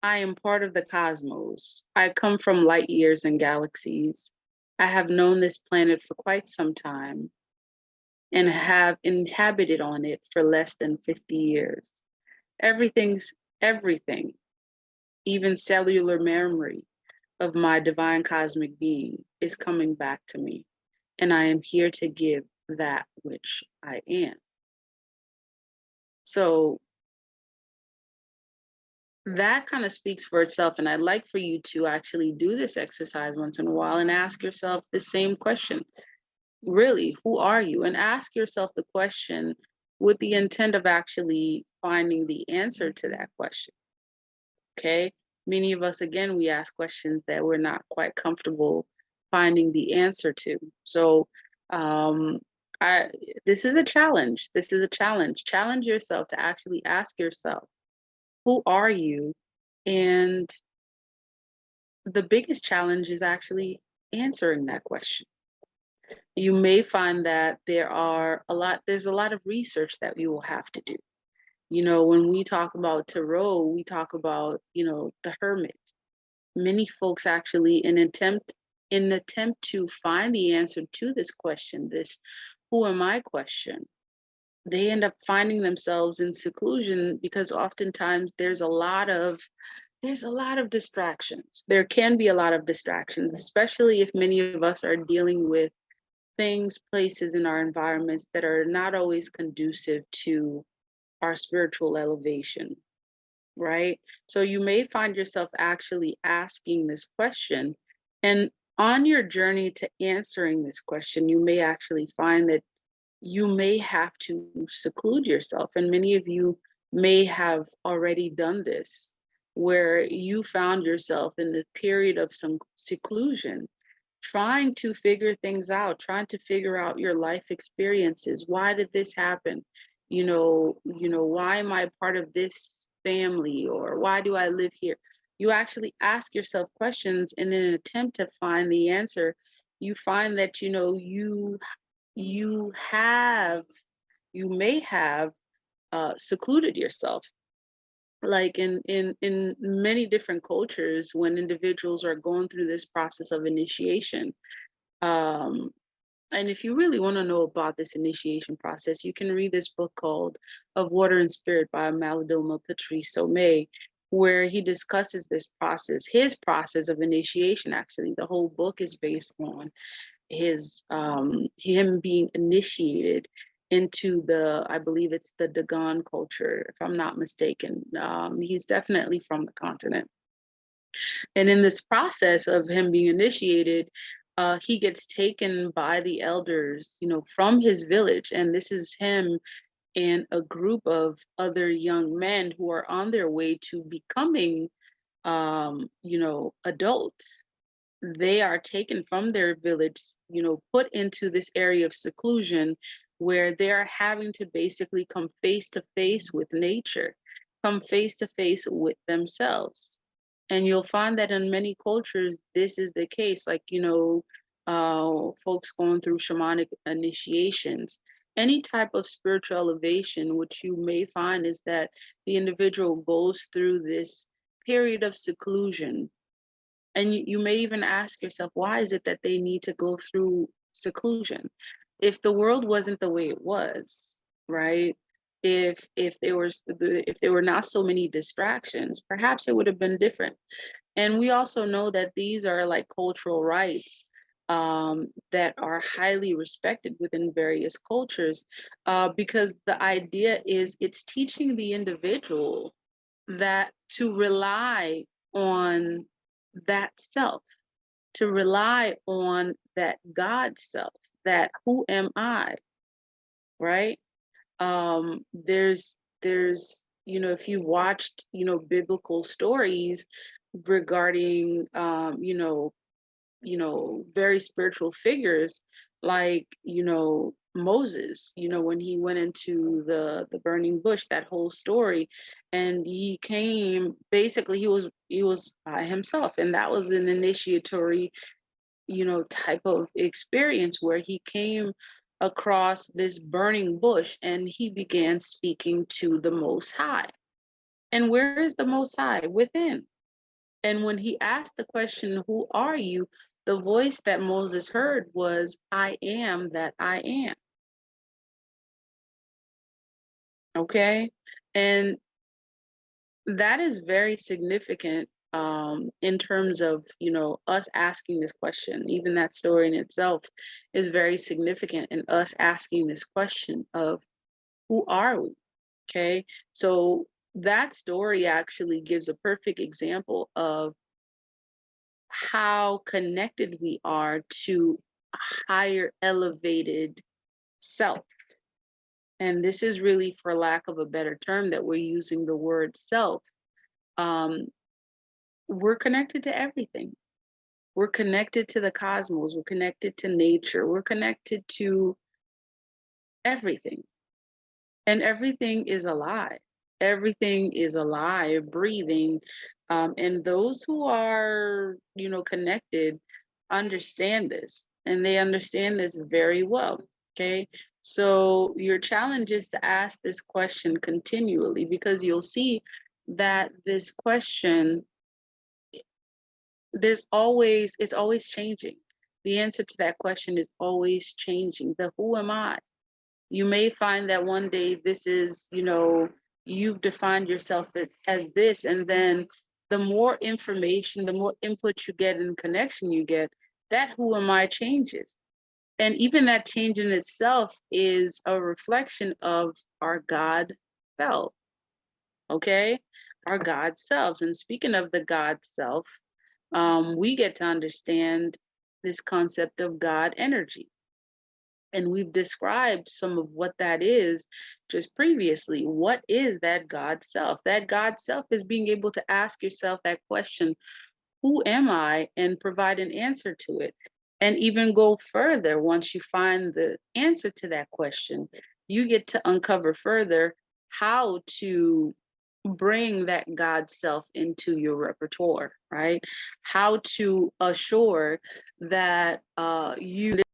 I am part of the cosmos. I come from light years and galaxies. I have known this planet for quite some time and have inhabited on it for less than 50 years. Everything's everything, even cellular memory of my divine cosmic being is coming back to me, and I am here to give that which I am. So that kind of speaks for itself. And I'd like for you to actually do this exercise once in a while and ask yourself the same question. Really, who are you? And ask yourself the question with the intent of actually finding the answer to that question. Okay. Many of us, again, we ask questions that we're not quite comfortable finding the answer to. So, um, I, this is a challenge. This is a challenge. Challenge yourself to actually ask yourself, who are you? And the biggest challenge is actually answering that question. You may find that there's a lot of research that you will have to do. You know, when we talk about tarot, we talk about, the hermit. Many folks actually in an attempt to find the answer to this question, this who am I question, they end up finding themselves in seclusion because oftentimes there's a lot of distractions. There can be a lot of distractions, especially if many of us are dealing with things, places in our environments that are not always conducive to our spiritual elevation, right? So you may find yourself actually asking this question. And on your journey to answering this question, you may actually find that you may have to seclude yourself. And many of you may have already done this, where you found yourself in the period of some seclusion, trying to figure things out, trying to figure out your life experiences. Why did this happen? Why am I part of this family, or why do I live here? You actually ask yourself questions, and in an attempt to find the answer, you find that you have you may have secluded yourself, like in many different cultures. When individuals are going through this process of initiation, um and if you really want to know about this initiation process, you can read this book called Of Water and Spirit by Malidoma Patrice Somé, where he discusses this process, his process of initiation. Actually, the whole book is based on him being initiated into I believe it's the Dagon culture, if I'm not mistaken. He's definitely from the continent. And in this process of him being initiated, he gets taken by the elders, from his village. And this is him and a group of other young men who are on their way to becoming, adults. They are taken from their village, put into this area of seclusion where they're having to basically come face to face with nature, come face to face with themselves. And you'll find that in many cultures, this is the case. Like, folks going through shamanic initiations, any type of spiritual elevation, which you may find is that the individual goes through this period of seclusion. And you may even ask yourself, why is it that they need to go through seclusion? If the world wasn't the way it was, right? If there were not so many distractions, perhaps it would have been different. And we also know that these are like cultural rights, that are highly respected within various cultures, because the idea is it's teaching the individual that to rely on that self, to rely on that God self, that who am I, right? There's if you watched, biblical stories regarding, very spiritual figures, like, Moses, when he went into the burning bush, that whole story. And he came, basically he was by himself, and that was an initiatory, type of experience, where he came across this burning bush and he began speaking to the Most High. And where is the Most High? Within. And when he asked the question, who are you? The voice that Moses heard was, I am that I am. Okay. And that is very significant in terms of, us asking this question. Even that story in itself is very significant in us asking this question of who are we? Okay. So that story actually gives a perfect example of how connected we are to a higher elevated self. And this is really, for lack of a better term, that we're using the word self. Um, we're connected to everything. We're connected to the cosmos. We're connected to nature. We're connected to everything. And everything is alive. Everything is alive, breathing. And those who are, connected understand this, and they understand this very well. Okay. So your challenge is to ask this question continually, because you'll see that this question, it's always changing. The answer to that question is always changing. The who am I? You may find that one day this is, you've defined yourself as this, and then the more information, the more input you get and connection you get, that who am I changes. And even that change in itself is a reflection of our God self, okay? Our God selves. And speaking of the God self, we get to understand this concept of God energy. And we've described some of what that is just previously. What is that God self? That God self is being able to ask yourself that question, who am I? And provide an answer to it. And even go further, once you find the answer to that question, you get to uncover further how to bring that God self into your repertoire, right? How to assure that you